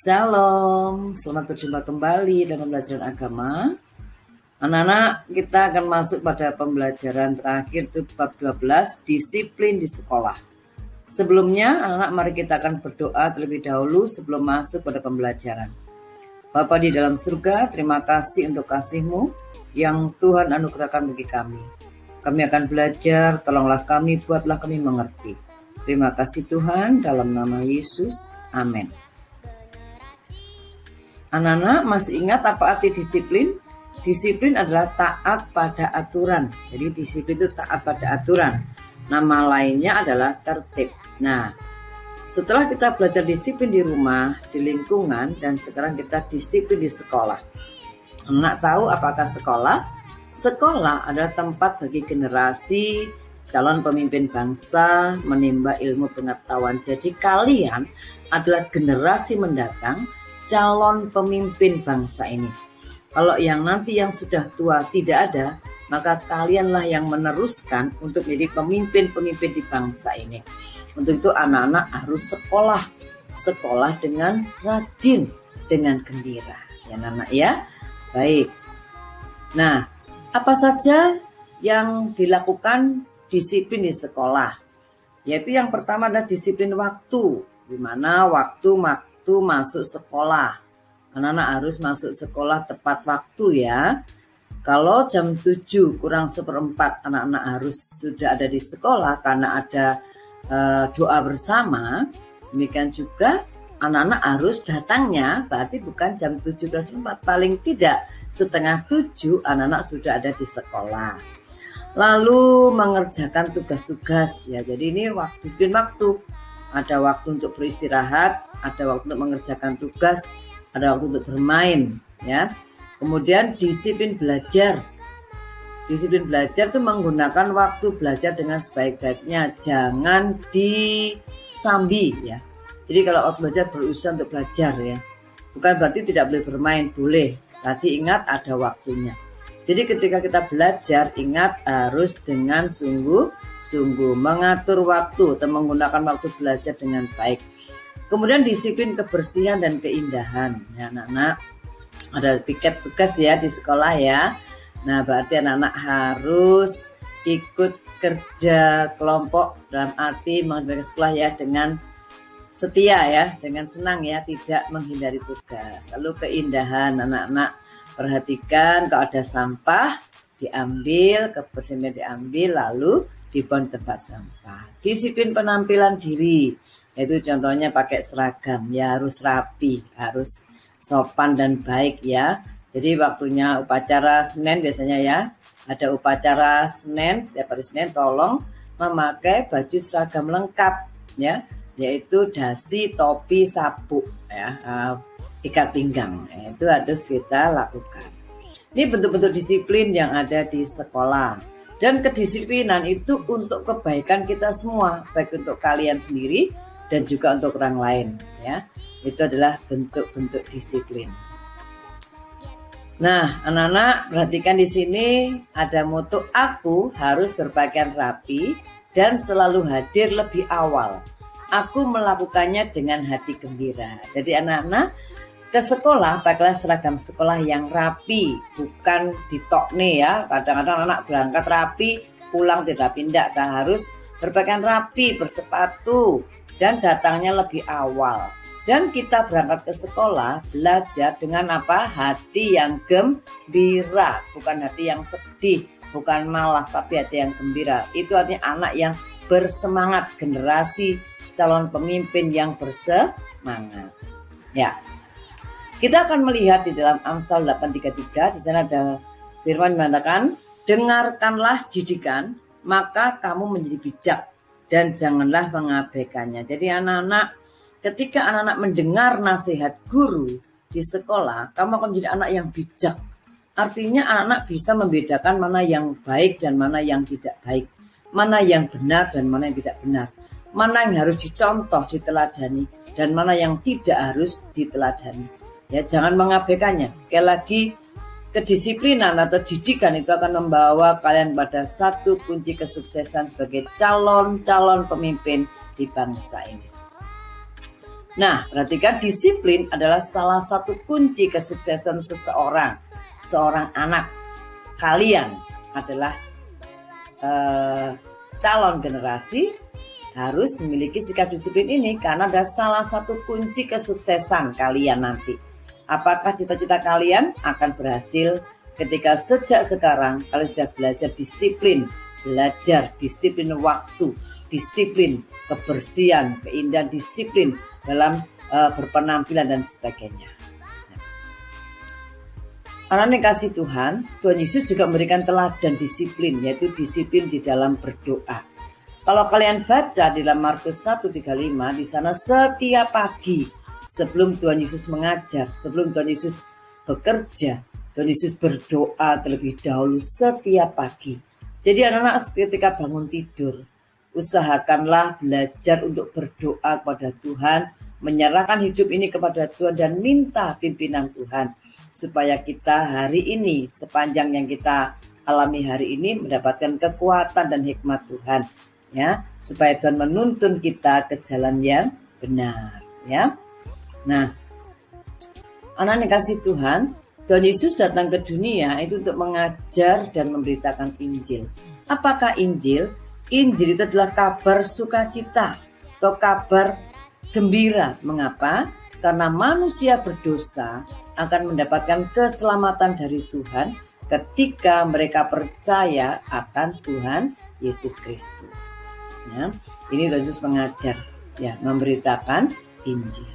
Shalom, selamat berjumpa kembali dalam pembelajaran agama. Anak-anak, kita akan masuk pada pembelajaran terakhir itu bab 12, disiplin di sekolah. Sebelumnya, anak-anak mari kita akan berdoa terlebih dahulu sebelum masuk pada pembelajaran. Bapa di dalam surga, terima kasih untuk kasih-Mu yang Tuhan anugerahkan bagi kami. Kami akan belajar, tolonglah kami, buatlah kami mengerti. Terima kasih Tuhan, dalam nama Yesus, amin. Anak-anak masih ingat apa arti disiplin? Disiplin adalah taat pada aturan. Jadi disiplin itu taat pada aturan. Nama lainnya adalah tertib. Nah, setelah kita belajar disiplin di rumah, di lingkungan, dan sekarang kita disiplin di sekolah. Anak tahu apakah sekolah? Sekolah adalah tempat bagi generasi calon pemimpin bangsa menimba ilmu pengetahuan. Jadi kalian adalah generasi mendatang calon pemimpin bangsa ini. Kalau yang nanti yang sudah tua tidak ada, maka kalianlah yang meneruskan untuk menjadi pemimpin-pemimpin di bangsa ini. Untuk itu anak-anak harus sekolah dengan rajin, dengan gembira. Ya anak-anak ya, baik. Nah, apa saja yang dilakukan disiplin di sekolah? Yaitu yang pertama adalah disiplin waktu, di mana waktu masuk sekolah. Anak-anak harus masuk sekolah tepat waktu ya. Kalau jam 7 kurang 1/4 anak-anak harus sudah ada di sekolah karena ada doa bersama. Demikian juga anak-anak harus datangnya berarti bukan jam 7 kurang 1/4. Paling tidak setengah 7 anak-anak sudah ada di sekolah. Lalu mengerjakan tugas-tugas ya. Jadi ini disiplin waktu. Ada waktu untuk beristirahat, ada waktu untuk mengerjakan tugas, ada waktu untuk bermain, ya. Kemudian disiplin belajar. Disiplin belajar itu menggunakan waktu belajar dengan sebaik-baiknya, jangan disambi, ya. Jadi kalau waktu belajar berusaha untuk belajar, ya. Bukan berarti tidak boleh bermain, boleh. Tadi ingat ada waktunya. Jadi ketika kita belajar, ingat harus dengan sungguh mengatur waktu atau menggunakan waktu belajar dengan baik. Kemudian disiplin kebersihan dan keindahan. Ya, anak-anak ada piket tugas ya di sekolah ya. Nah, berarti anak-anak harus ikut kerja kelompok dalam arti mengerjakan sekolah ya dengan setia ya, dengan senang ya, tidak menghindari tugas. Lalu keindahan, anak-anak perhatikan kalau ada sampah diambil, kebersihannya diambil, lalu dibuang tempat sampah. Disiplin penampilan diri, itu contohnya pakai seragam ya, harus rapi, harus sopan dan baik ya. Jadi waktunya upacara Senin biasanya ya, ada upacara Senin, setiap hari Senin tolong memakai baju seragam lengkap ya, yaitu dasi, topi, sapu ya, ikat pinggang ya, itu harus kita lakukan. Ini bentuk-bentuk disiplin yang ada di sekolah. Dan kedisiplinan itu untuk kebaikan kita semua, baik untuk kalian sendiri dan juga untuk orang lain ya. Itu adalah bentuk-bentuk disiplin. Nah, anak-anak perhatikan di sini ada moto, aku harus berpakaian rapi dan selalu hadir lebih awal. Aku melakukannya dengan hati gembira. Jadi anak-anak ke sekolah pakailah seragam sekolah yang rapi, bukan ditokne ya. Kadang-kadang anak berangkat rapi, pulang tidak rapi. Tidak, harus berpakaian rapi, bersepatu, dan datangnya lebih awal. Dan kita berangkat ke sekolah belajar dengan apa? Hati yang gembira, bukan hati yang sedih, bukan malas, tapi hati yang gembira. Itu artinya anak yang bersemangat, generasi calon pemimpin yang bersemangat. Ya. Kita akan melihat di dalam Amsal 8:33, di sana ada firman mengatakan, dengarkanlah didikan, maka kamu menjadi bijak dan janganlah mengabaikannya. Jadi anak-anak, ketika anak-anak mendengar nasihat guru di sekolah, kamu akan menjadi anak yang bijak. Artinya anak-anak bisa membedakan mana yang baik dan mana yang tidak baik, mana yang benar dan mana yang tidak benar, mana yang harus dicontoh, diteladani, dan mana yang tidak harus diteladani. Ya, jangan mengabaikannya. Sekali lagi, kedisiplinan atau didikan itu akan membawa kalian pada satu kunci kesuksesan sebagai calon pemimpin di bangsa ini. Nah, perhatikan, disiplin adalah salah satu kunci kesuksesan seorang anak. Kalian adalah calon generasi harus memiliki sikap disiplin ini karena adalah salah satu kunci kesuksesan kalian nanti. Apakah cita-cita kalian akan berhasil ketika sejak sekarang kalian sudah belajar disiplin, belajar disiplin waktu, disiplin kebersihan, keindahan, disiplin dalam berpenampilan dan sebagainya. Anak yang kasih Tuhan, Tuhan Yesus juga memberikan teladan disiplin, yaitu disiplin di dalam berdoa. Kalau kalian baca di dalam Markus 1:35, di sana setiap pagi sebelum Tuhan Yesus mengajar, sebelum Tuhan Yesus bekerja, Tuhan Yesus berdoa terlebih dahulu setiap pagi. Jadi anak-anak ketika bangun tidur, usahakanlah belajar untuk berdoa kepada Tuhan, menyerahkan hidup ini kepada Tuhan dan minta pimpinan Tuhan. Supaya kita hari ini, sepanjang yang kita alami hari ini, mendapatkan kekuatan dan hikmat Tuhan, ya, supaya Tuhan menuntun kita ke jalan yang benar, ya. Nah, anak yang kasih Tuhan, Tuhan Yesus datang ke dunia itu untuk mengajar dan memberitakan Injil. Apakah Injil? Injil itu adalah kabar sukacita atau kabar gembira. Mengapa? Karena manusia berdosa akan mendapatkan keselamatan dari Tuhan ketika mereka percaya akan Tuhan Yesus Kristus. Ya, ini Tuhan Yesus mengajar, ya, memberitakan Injil.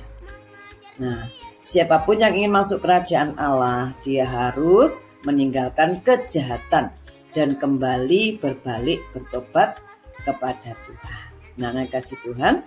Nah, siapapun yang ingin masuk kerajaan Allah, dia harus meninggalkan kejahatan dan kembali berbalik bertobat kepada Tuhan. Nah, anak kasih Tuhan,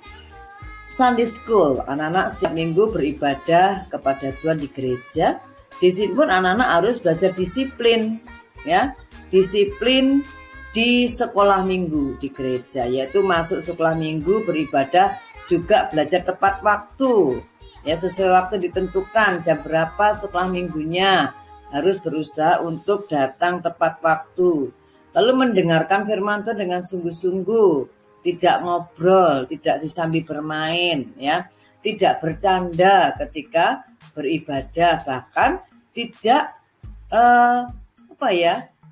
Sunday School, anak-anak setiap minggu beribadah kepada Tuhan di gereja. Di sini pun anak-anak harus belajar disiplin, ya, disiplin di sekolah minggu di gereja, yaitu masuk sekolah minggu beribadah juga belajar tepat waktu, ya, sesuai waktu ditentukan jam berapa sekolah minggunya, harus berusaha untuk datang tepat waktu, lalu mendengarkan firman Tuhan dengan sungguh-sungguh. Tidak ngobrol, tidak disambi bermain, ya, tidak bercanda ketika beribadah, bahkan tidak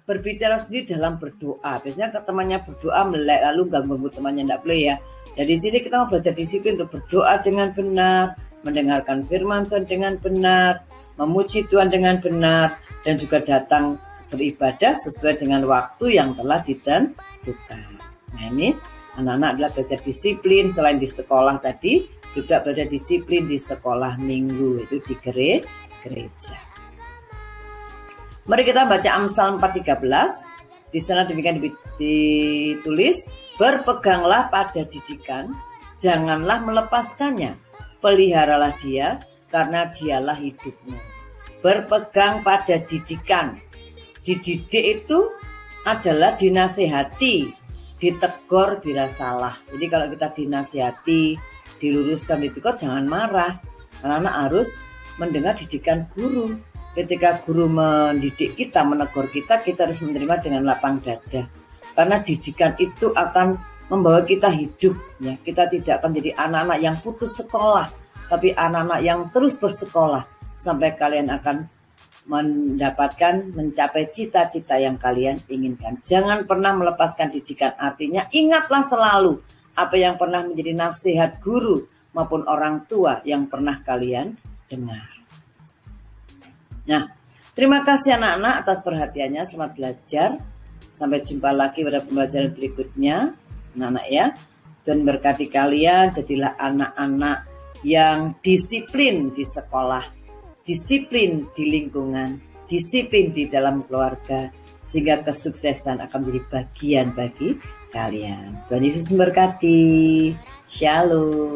berbicara sendiri dalam berdoa. Biasanya ke temannya berdoa melek lalu ganggu temannya, tidak boleh, ya. Jadi di sini kita mau belajar disiplin untuk berdoa dengan benar, mendengarkan firman Tuhan dengan benar, memuji Tuhan dengan benar, dan juga datang beribadah sesuai dengan waktu yang telah ditentukan. Nah, ini anak-anak adalah belajar disiplin selain di sekolah tadi, juga belajar disiplin di sekolah minggu, itu di gereja. Mari kita baca Amsal 4:13. Di sana demikian ditulis, berpeganglah pada didikan, janganlah melepaskannya, peliharalah dia, karena dialah hidupmu. Berpegang pada didikan. Dididik itu adalah dinasehati, ditegur bila salah. Jadi kalau kita dinasihati, diluruskan, ditegur, jangan marah. Anak-anak harus mendengar didikan guru. Ketika guru mendidik kita, menegur kita, kita harus menerima dengan lapang dada. Karena didikan itu akan membawa kita hidup, ya. Kita tidak akan jadi anak-anak yang putus sekolah, tapi anak-anak yang terus bersekolah sampai kalian akan mendapatkan, mencapai cita-cita yang kalian inginkan. Jangan pernah melepaskan didikan, artinya ingatlah selalu apa yang pernah menjadi nasihat guru maupun orang tua yang pernah kalian dengar. Nah, terima kasih anak-anak atas perhatiannya, selamat belajar. Sampai jumpa lagi pada pembelajaran berikutnya, anak-anak, ya. Tuhan berkati kalian, jadilah anak-anak yang disiplin di sekolah, disiplin di lingkungan, disiplin di dalam keluarga, sehingga kesuksesan akan menjadi bagian bagi kalian. Tuhan Yesus memberkati. Shalom.